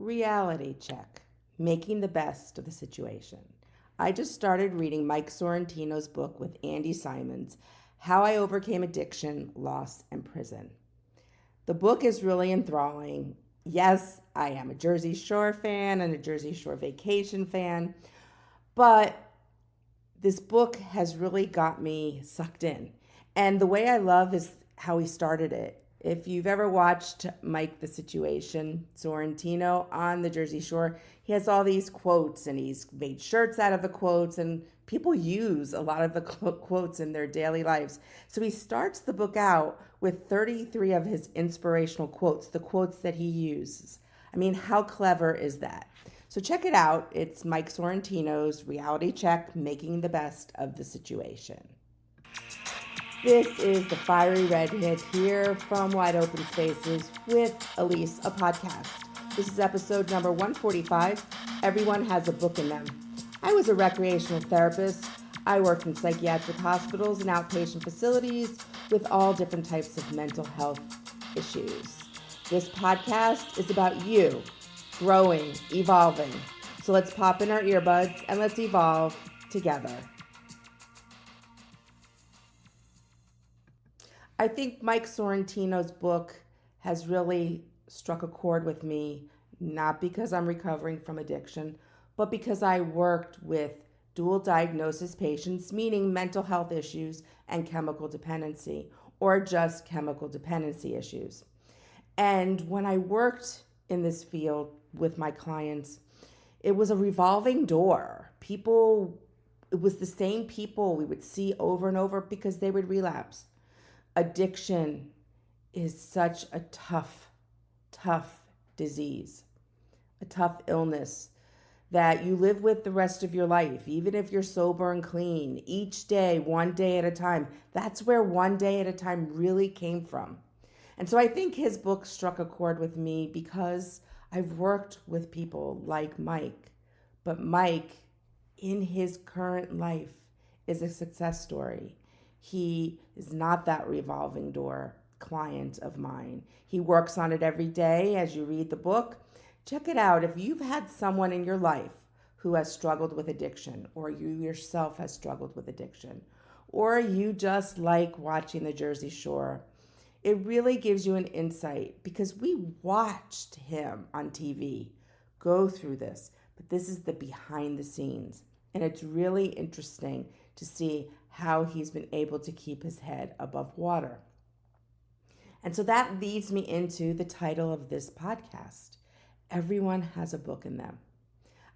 Reality check. Making the best of the situation. I just started reading Mike Sorrentino's book with Andy Simons, How I Overcame Addiction, Loss, and Prison. The book is really enthralling. Yes, I am a Jersey Shore fan and a Jersey Shore vacation fan, but this book has really got me sucked in. And the way I love is how he started it. If you've ever watched Mike the Situation, Sorrentino on the Jersey Shore, he has all these quotes and he's made shirts out of the quotes, and people use a lot of the quotes in their daily lives. So he starts the book out with 33 of his inspirational quotes, the quotes that he uses. I mean, how clever is that? So check it out. It's Mike Sorrentino's Reality Check, Making the Best of the Situation. This is the Fiery Redhead here from Wide Open Spaces with Elise, a podcast. This is episode number 145. Everyone has a book in them. I was a recreational therapist. I worked in psychiatric hospitals and outpatient facilities with all different types of mental health issues. This podcast is about you, growing, evolving. So let's pop in our earbuds and let's evolve together. I think Mike Sorrentino's book has really struck a chord with me, not because I'm recovering from addiction, but because I worked with dual diagnosis patients, meaning mental health issues and chemical dependency, or just chemical dependency issues. And when I worked in this field with my clients, it was a revolving door. It was the same people we would see over and over because they would relapse. Addiction is such a tough disease, a tough illness that you live with the rest of your life, even if you're sober and clean, each day, one day at a time. That's where one day at a time really came from. And so I think his book struck a chord with me because I've worked with people like Mike, but Mike, in his current life, is a success story. He is not that revolving door client of mine. He works on it every day as you read the book. Check it out. If you've had someone in your life who has struggled with addiction, or you yourself has struggled with addiction, or you just like watching the Jersey Shore, it really gives you an insight because we watched him on TV go through this, but this is the behind the scenes. And it's really interesting to see how he's been able to keep his head above water. And so that leads me into the title of this podcast. Everyone has a book in them.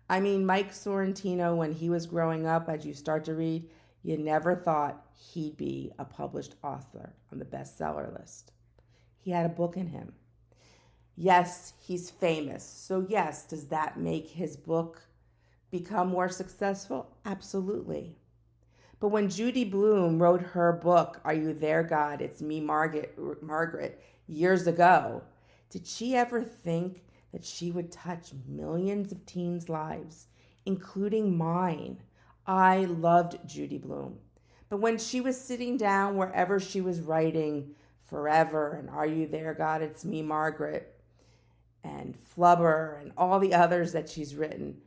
I mean, Mike Sorrentino, when he was growing up, as you start to read, you never thought he'd be a published author on the bestseller list. He had a book in him. Yes, he's famous. So yes, does that make his book become more successful? Absolutely. But when Judy Blume wrote her book, Are You There, God? It's Me, Margaret, years ago, did she ever think that she would touch millions of teens' lives, including mine? I loved Judy Blume. But when she was sitting down wherever she was writing Forever and Are You There, God? It's Me, Margaret, and Flubber and all the others that she's written,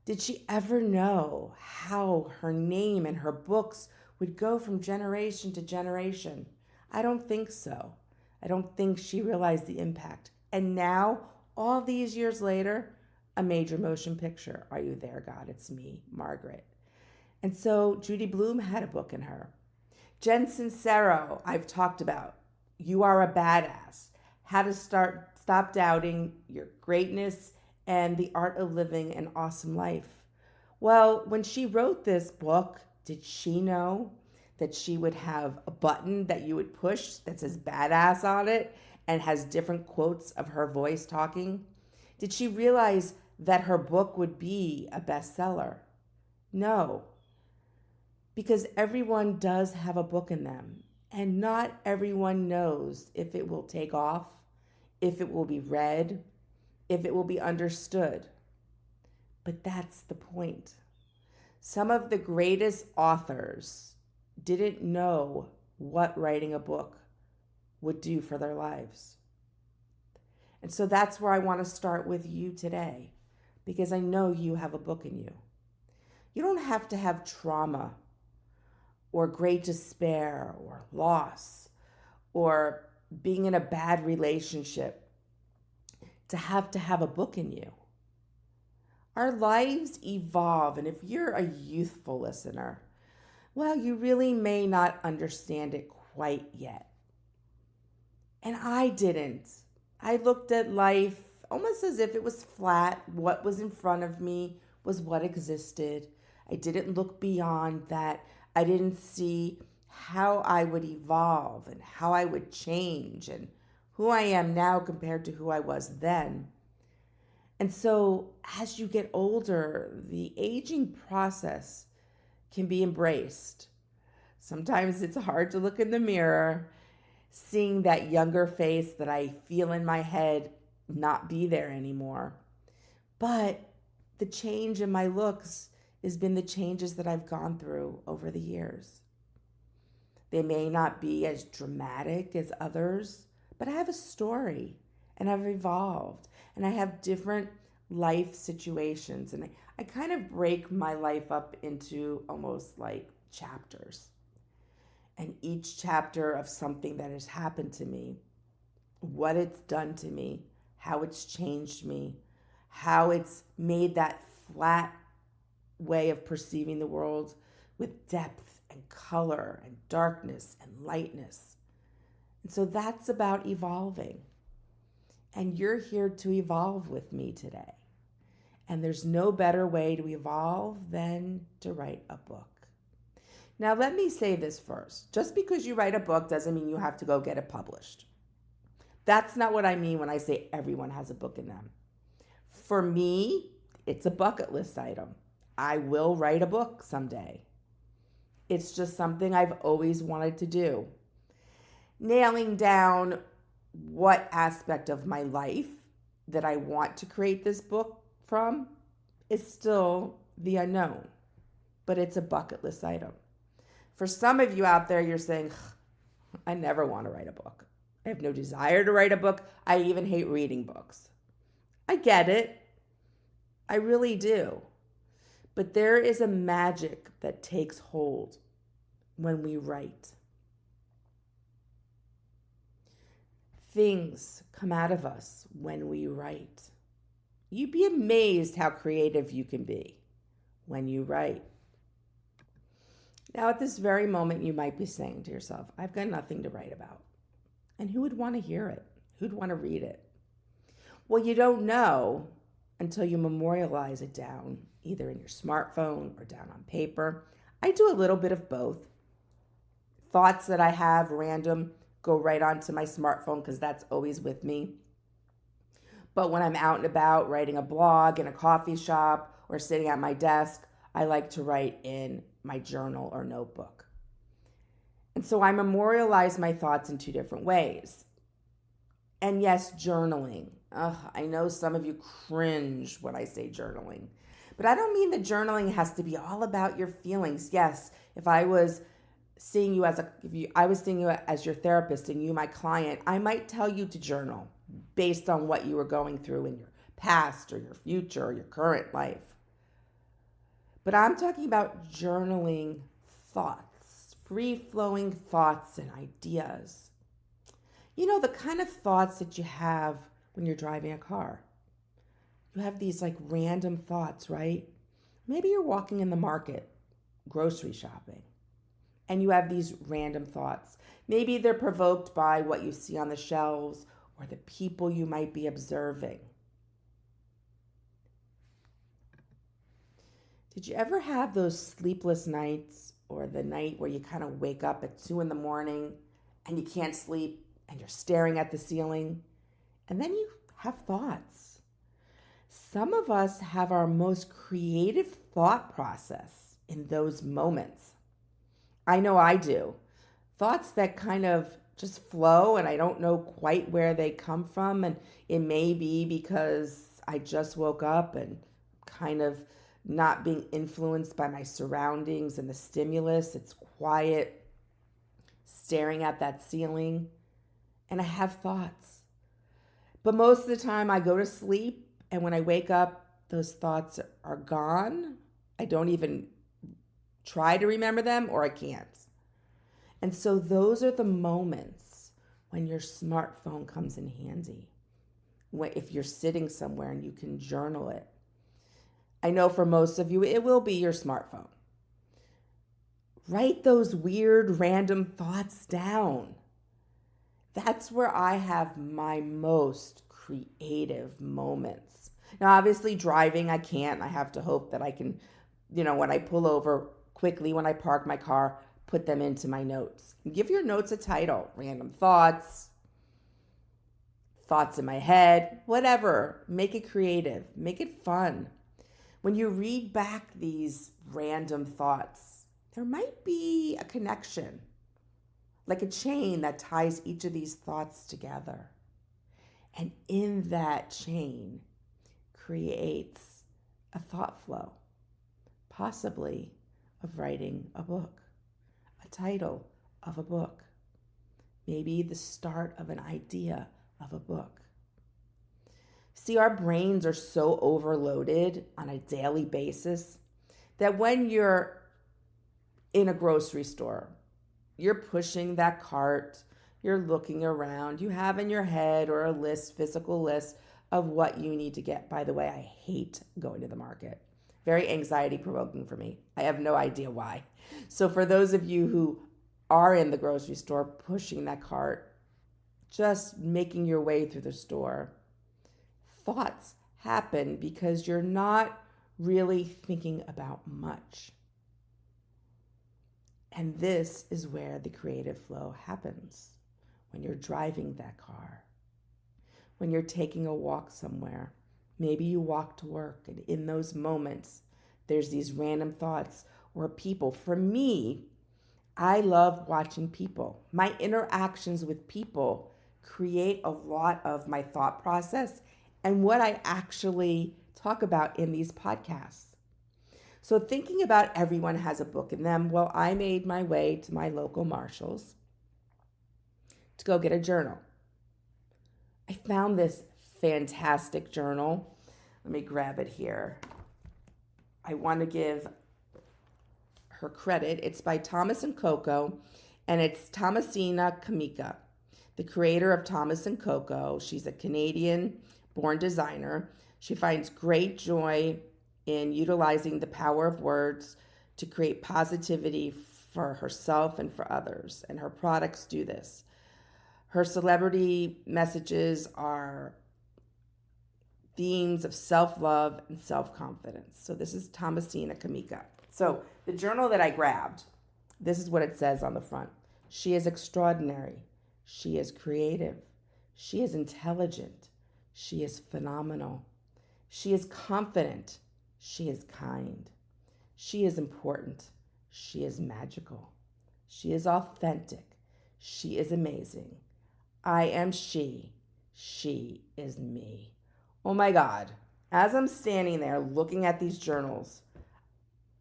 did she ever know how her name and her books would go from generation to generation? I don't think so. I don't think she realized the impact. And now, all these years later, a major motion picture. Are You There, God? It's Me, Margaret. And so Judy Blume had a book in her. Jen Sincero, I've talked about. You Are a Badass. How to stop doubting your greatness and the art of living an awesome life. Well, when she wrote this book, did she know that she would have a button that you would push that says badass on it and has different quotes of her voice talking? Did she realize that her book would be a bestseller? No, because everyone does have a book in them, and not everyone knows if it will take off, if it will be read, if it will be understood. But that's the point. Some of the greatest authors didn't know what writing a book would do for their lives. And so that's where I want to start with you today, because I know you have a book in you. You don't have to have trauma or great despair or loss or being in a bad relationship to have a book in you. Our lives evolve, and if you're a youthful listener, well, you really may not understand it quite yet. And I didn't. I looked at life almost as if it was flat. What was in front of me was what existed. I didn't look beyond that. I didn't see how I would evolve and how I would change and who I am now compared to who I was then. And so as you get older, the aging process can be embraced. Sometimes it's hard to look in the mirror, seeing that younger face that I feel in my head not be there anymore. But the change in my looks has been the changes that I've gone through over the years. They may not be as dramatic as others, but I have a story and I've evolved and I have different life situations. And I kind of break my life up into almost like chapters. And each chapter of something that has happened to me, what it's done to me, how it's changed me, how it's made that flat way of perceiving the world with depth and color and darkness and lightness. And so that's about evolving. And you're here to evolve with me today. And there's no better way to evolve than to write a book. Now, let me say this first. Just because you write a book doesn't mean you have to go get it published. That's not what I mean when I say everyone has a book in them. For me, it's a bucket list item. I will write a book someday. It's just something I've always wanted to do. Nailing down what aspect of my life that I want to create this book from is still the unknown, but it's a bucket list item. For some of you out there, you're saying, I never want to write a book. I have no desire to write a book. I even hate reading books. I get it. I really do. But there is a magic that takes hold when we write. Things come out of us when we write. You'd be amazed how creative you can be when you write. Now, at this very moment, you might be saying to yourself, I've got nothing to write about. And who would want to hear it? Who'd want to read it? Well, you don't know until you memorialize it down, either in your smartphone or down on paper. I do a little bit of both. Thoughts that I have random go right onto my smartphone because that's always with me. But when I'm out and about writing a blog in a coffee shop or sitting at my desk, I like to write in my journal or notebook. And so I memorialize my thoughts in two different ways. And yes, journaling. I know some of you cringe when I say journaling, but I don't mean that journaling has to be all about your feelings. Yes, if I was seeing you as your therapist and you my client, I might tell you to journal based on what you were going through in your past or your future or your current life. But I'm talking about journaling thoughts, free-flowing thoughts and ideas. You know, the kind of thoughts that you have when you're driving a car. You have these like random thoughts, right? Maybe you're walking in the market, grocery shopping, and you have these random thoughts. Maybe they're provoked by what you see on the shelves or the people you might be observing. Did you ever have those sleepless nights or the night where you kind of wake up at 2 a.m. and you can't sleep and you're staring at the ceiling and then you have thoughts? Some of us have our most creative thought process in those moments. I know I do. Thoughts that kind of just flow and I don't know quite where they come from, and it may be because I just woke up and kind of not being influenced by my surroundings and the stimulus. It's quiet, staring at that ceiling, and I have thoughts. But most of the time I go to sleep, and when I wake up, those thoughts are gone. I don't even try to remember them, or I can't. And so those are the moments when your smartphone comes in handy. If you're sitting somewhere and you can journal it. I know for most of you, it will be your smartphone. Write those weird, random thoughts down. That's where I have my most creative moments. Now, obviously, driving, I can't. I have to hope that I can, when I pull over quickly, when I park my car, put them into my notes. Give your notes a title: random thoughts, thoughts in my head, whatever. Make it creative, make it fun. When you read back these random thoughts, there might be a connection, like a chain that ties each of these thoughts together. And in that chain creates a thought flow, possibly of writing a book, a title of a book, maybe the start of an idea of a book. See, our brains are so overloaded on a daily basis that when you're in a grocery store, you're pushing that cart, you're looking around, you have in your head or a list, physical list of what you need to get. By the way, I hate going to the market. Very anxiety provoking for me. I have no idea why. So for those of you who are in the grocery store pushing that cart, just making your way through the store, thoughts happen because you're not really thinking about much. And this is where the creative flow happens. When you're driving that car, when you're taking a walk somewhere, maybe you walk to work, and in those moments, there's these random thoughts or people. For me, I love watching people. My interactions with people create a lot of my thought process and what I actually talk about in these podcasts. So thinking about everyone has a book in them, well, I made my way to my local Marshalls to go get a journal. I found this fantastic journal. Let me grab it here. I want to give her credit. It's by Thomas & Coco, and it's Thomasina Kamika, the creator of Thomas & Coco. She's a Canadian-born designer. She finds great joy in utilizing the power of words to create positivity for herself and for others, and her products do this. Her celebrity messages are themes of self-love and self-confidence. So this is Thomasina Kamika. So the journal that I grabbed, this is what it says on the front. She is extraordinary. She is creative. She is intelligent. She is phenomenal. She is confident. She is kind. She is important. She is magical. She is authentic. She is amazing. I am she. She is me. Oh my God. As I'm standing there looking at these journals,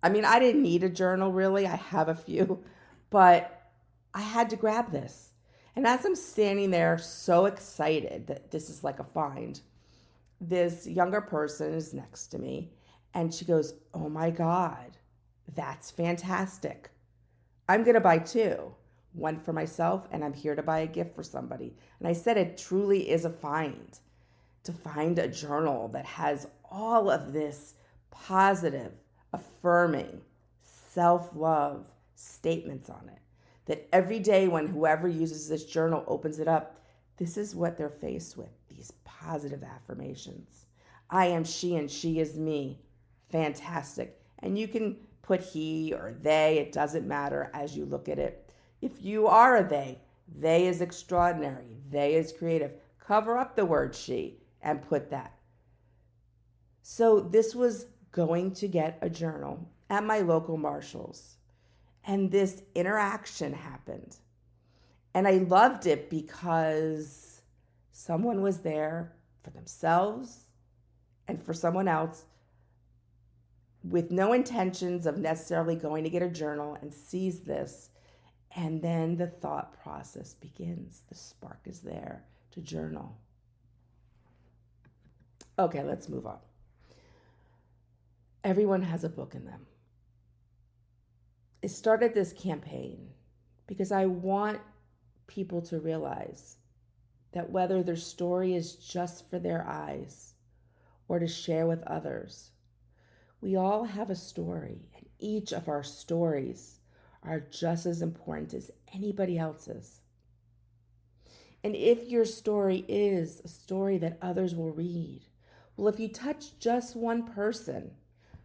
I mean, I didn't need a journal really. I have a few, but I had to grab this. And as I'm standing there so excited that this is like a find, this younger person is next to me and she goes, "Oh my God, that's fantastic. I'm going to buy two. One for myself, and I'm here to buy a gift for somebody." And I said, it truly is a find to find a journal that has all of this positive, affirming, self-love statements on it. That every day when whoever uses this journal opens it up, this is what they're faced with, these positive affirmations. I am she and she is me. Fantastic. And you can put he or they, it doesn't matter as you look at it. If you are a they is extraordinary, they is creative. Cover up the word she and put that. So this was going to get a journal at my local Marshalls. And this interaction happened. And I loved it because someone was there for themselves and for someone else with no intentions of necessarily going to get a journal and sees this. And then the thought process begins. The spark is there to journal. Okay, let's move on. Everyone has a book in them. I started this campaign because I want people to realize that whether their story is just for their eyes or to share with others, we all have a story, and each of our stories are just as important as anybody else's. And if your story is a story that others will read, well, if you touch just one person,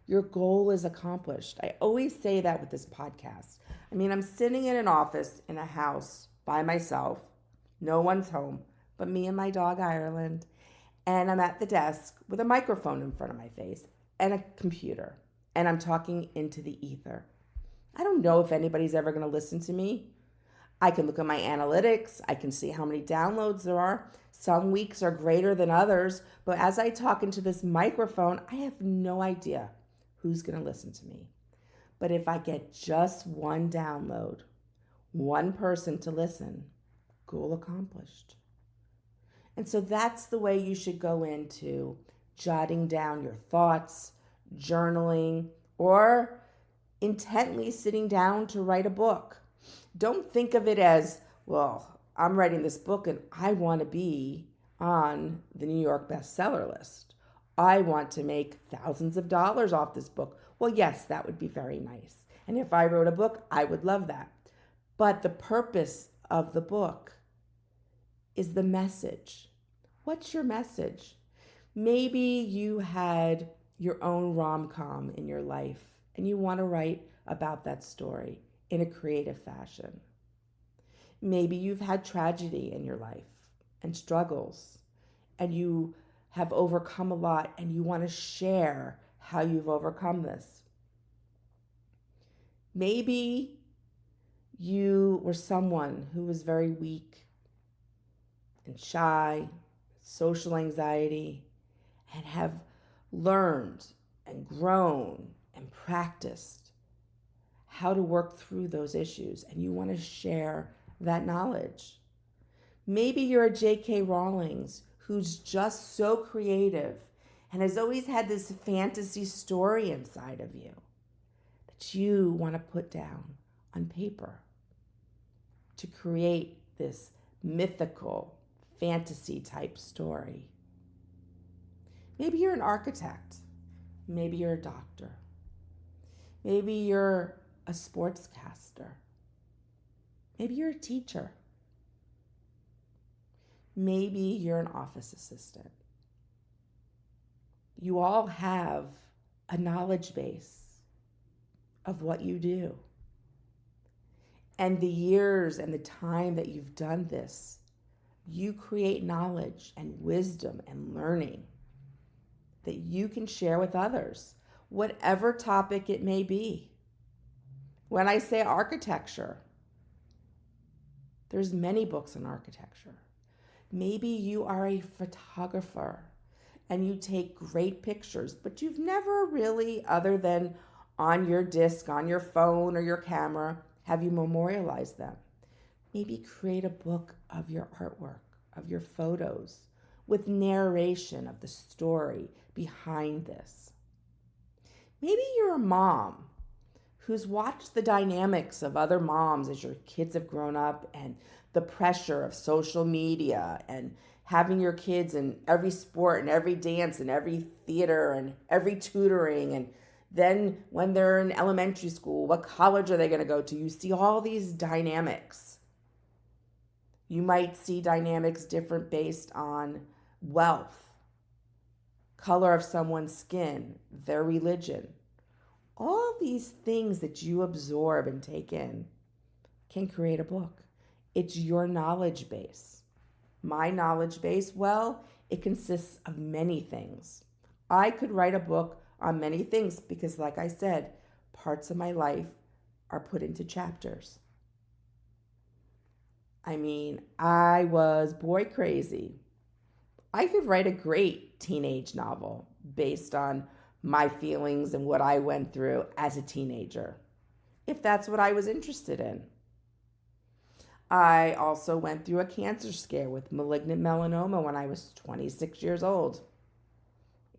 your goal is accomplished. I always say that with this podcast. I mean, I'm sitting in an office in a house by myself. No one's home but me and my dog, Ireland. And I'm at the desk with a microphone in front of my face and a computer. And I'm talking into the ether. I don't know if anybody's ever going to listen to me. I can look at my analytics. I can see how many downloads there are. Some weeks are greater than others. But as I talk into this microphone, I have no idea who's going to listen to me. But if I get just one download, one person to listen, goal accomplished. And so that's the way you should go into jotting down your thoughts, journaling, or intently sitting down to write a book. Don't think of it as, well, I'm writing this book and I want to be on the New York bestseller list. I want to make thousands of dollars off this book. Well, yes, that would be very nice. And if I wrote a book, I would love that. But the purpose of the book is the message. What's your message? Maybe you had your own rom-com in your life and you want to write about that story in a creative fashion. Maybe you've had tragedy in your life and struggles, and you have overcome a lot and you want to share how you've overcome this. Maybe you were someone who was very weak and shy, social anxiety, and have learned and grown and practiced how to work through those issues, and you want to share that knowledge. Maybe you're a J.K. Rowling's who's just so creative and has always had this fantasy story inside of you that you want to put down on paper to create this mythical fantasy type story. Maybe you're an architect. Maybe you're a doctor. Maybe you're a sportscaster. Maybe you're a teacher. Maybe you're an office assistant. You all have a knowledge base of what you do. And the years and the time that you've done this, you create knowledge and wisdom and learning that you can share with others, whatever topic it may be. When I say architecture, there's many books on architecture. Maybe you are a photographer and you take great pictures, but you've never really, other than on your disc, on your phone or your camera, have you memorialized them. Maybe create a book of your artwork, of your photos, with narration of the story behind this. Maybe you're a mom who's watched the dynamics of other moms as your kids have grown up and the pressure of social media and having your kids in every sport and every dance and every theater and every tutoring. And then when they're in elementary school, what college are they going to go to? You see all these dynamics. You might see dynamics different based on wealth, color of someone's skin, their religion. All these things that you absorb and take in can create a book. It's your knowledge base. My knowledge base, well, it consists of many things. I could write a book on many things because, like I said, parts of my life are put into chapters. I mean, I was boy crazy. I could write a great teenage novel based on my feelings and what I went through as a teenager, if that's what I was interested in. I also went through a cancer scare with malignant melanoma when I was 26 years old.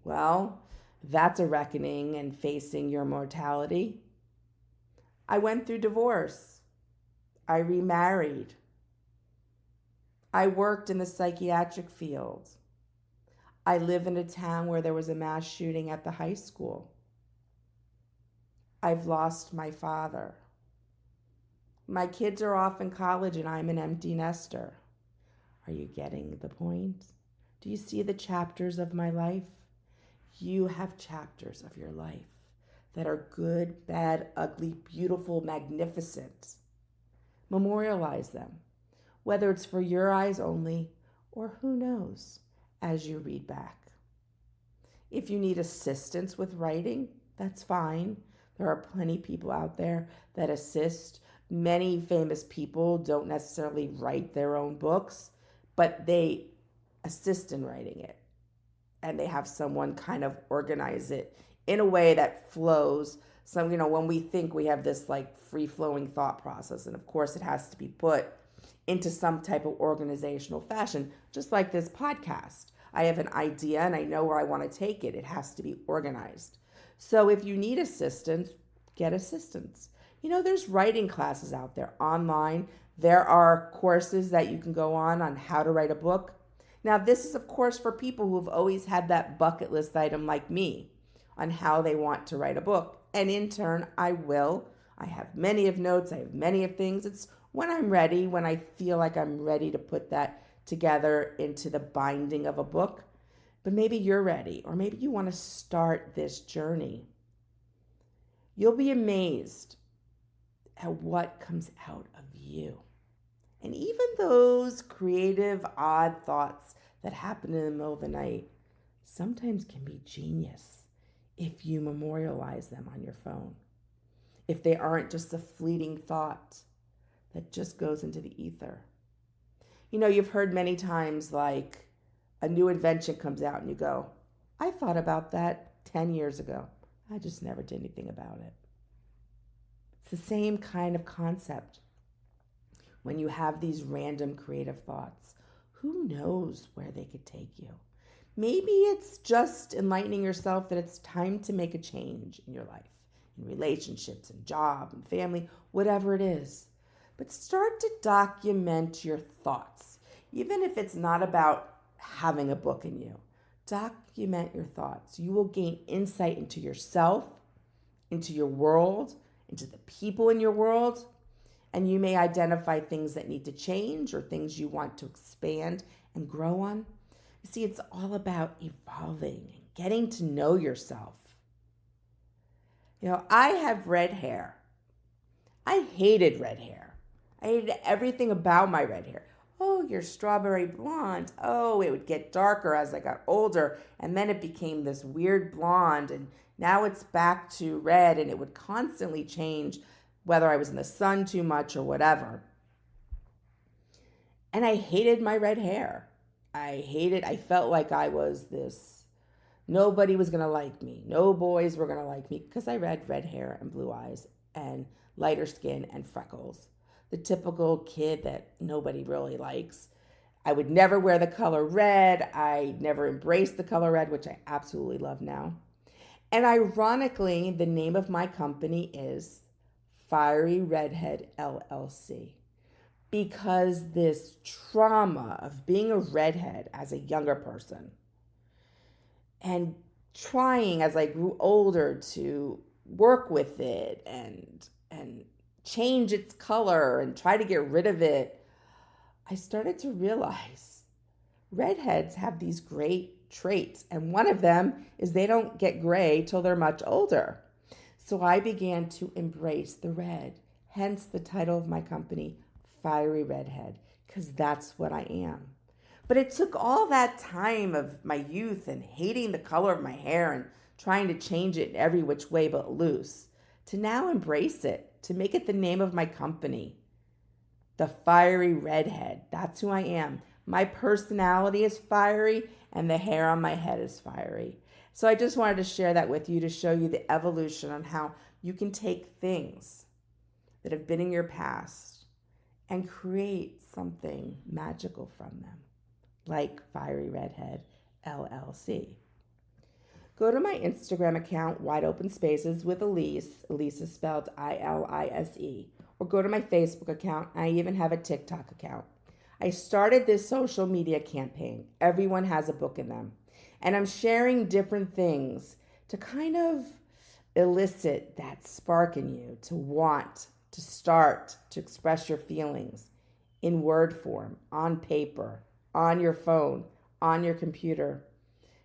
Well, that's a reckoning and facing your mortality. I went through divorce. I remarried. I worked in the psychiatric field. I live in a town where there was a mass shooting at the high school. I've lost my father. My kids are off in college and I'm an empty nester. Are you getting the point? Do you see the chapters of my life? You have chapters of your life that are good, bad, ugly, beautiful, magnificent. Memorialize them, whether it's for your eyes only or who knows as you read back. If you need assistance with writing, that's fine. There are plenty of people out there that assist. Many famous people don't necessarily write their own books, but they assist in writing it. And they have someone kind of organize it in a way that flows. So, when we think we have this like free flowing thought process, and of course it has to be put into some type of organizational fashion, just like this podcast. I have an idea and I know where I want to take it. It has to be organized. So if you need assistance, get assistance. There's writing classes out there online. There are courses that you can go on how to write a book. Now, this is, of course, for people who have always had that bucket list item like me on how they want to write a book. And in turn, I will. I have many of notes. I have many of things. It's when I'm ready, when I feel like I'm ready to put that together into the binding of a book. But maybe you're ready, or maybe you want to start this journey. You'll be amazed at what comes out of you. And even those creative, odd thoughts that happen in the middle of the night sometimes can be genius if you memorialize them on your phone. If they aren't just a fleeting thought that just goes into the ether. You've heard many times like a new invention comes out and you go, I thought about that 10 years ago. I just never did anything about it. It's the same kind of concept. When you have these random creative thoughts, who knows where they could take you? Maybe it's just enlightening yourself that it's time to make a change in your life, in relationships, in job, and family, whatever it is. But start to document your thoughts, even if it's not about having a book in you. Document your thoughts. You will gain insight into yourself, into your world, into the people in your world, and you may identify things that need to change or things you want to expand and grow on. You see, it's all about evolving and getting to know yourself. I have red hair. I hated red hair. I hated everything about my red hair. Oh, you're strawberry blonde. Oh, it would get darker as I got older. And then it became this weird blonde. And now it's back to red. And it would constantly change whether I was in the sun too much or whatever. And I hated my red hair. I felt like I was this, nobody was going to like me. No boys were going to like me because I had red hair and blue eyes and lighter skin and freckles. The typical kid that nobody really likes. I would never wear the color red. I never embraced the color red, which I absolutely love now. And ironically, the name of my company is Fiery Redhead LLC. Because this trauma of being a redhead as a younger person and trying as I grew older to work with it and change its color and try to get rid of it, I started to realize redheads have these great traits. And one of them is they don't get gray till they're much older. So I began to embrace the red, hence the title of my company, Fiery Redhead, because that's what I am. But it took all that time of my youth and hating the color of my hair and trying to change it in every which way but loose to now embrace it, to make it the name of my company. The Fiery Redhead. That's who I am. My personality is fiery and the hair on my head is fiery. So I just wanted to share that with you to show you the evolution on how you can take things that have been in your past and create something magical from them, like Fiery Redhead LLC. Go to my Instagram account, Wide Open Spaces with Elise. Elise is spelled Ilise. Or go to my Facebook account. I even have a TikTok account. I started this social media campaign. Everyone has a book in them. And I'm sharing different things to kind of elicit that spark in you to want, to start, to express your feelings in word form, on paper, on your phone, on your computer,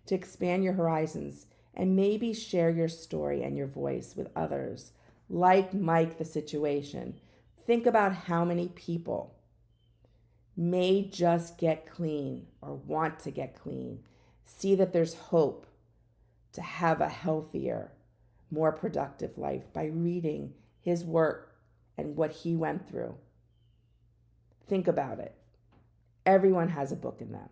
to expand your horizons and maybe share your story and your voice with others. Like Mike, the situation. Think about how many people may just get clean or want to get clean. See that there's hope to have a healthier, more productive life by reading his work and what he went through. Think about it. Everyone has a book in them.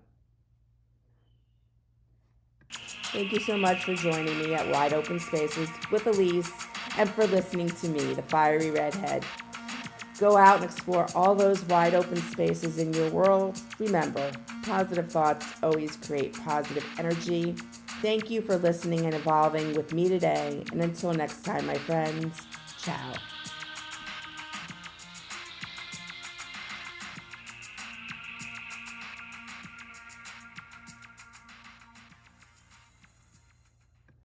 Thank you so much for joining me at Wide Open Spaces with Elise and for listening to me, the Fiery Redhead. Go out and explore all those wide open spaces in your world. Remember, positive thoughts always create positive energy. Thank you for listening and evolving with me today. And until next time, my friends, ciao.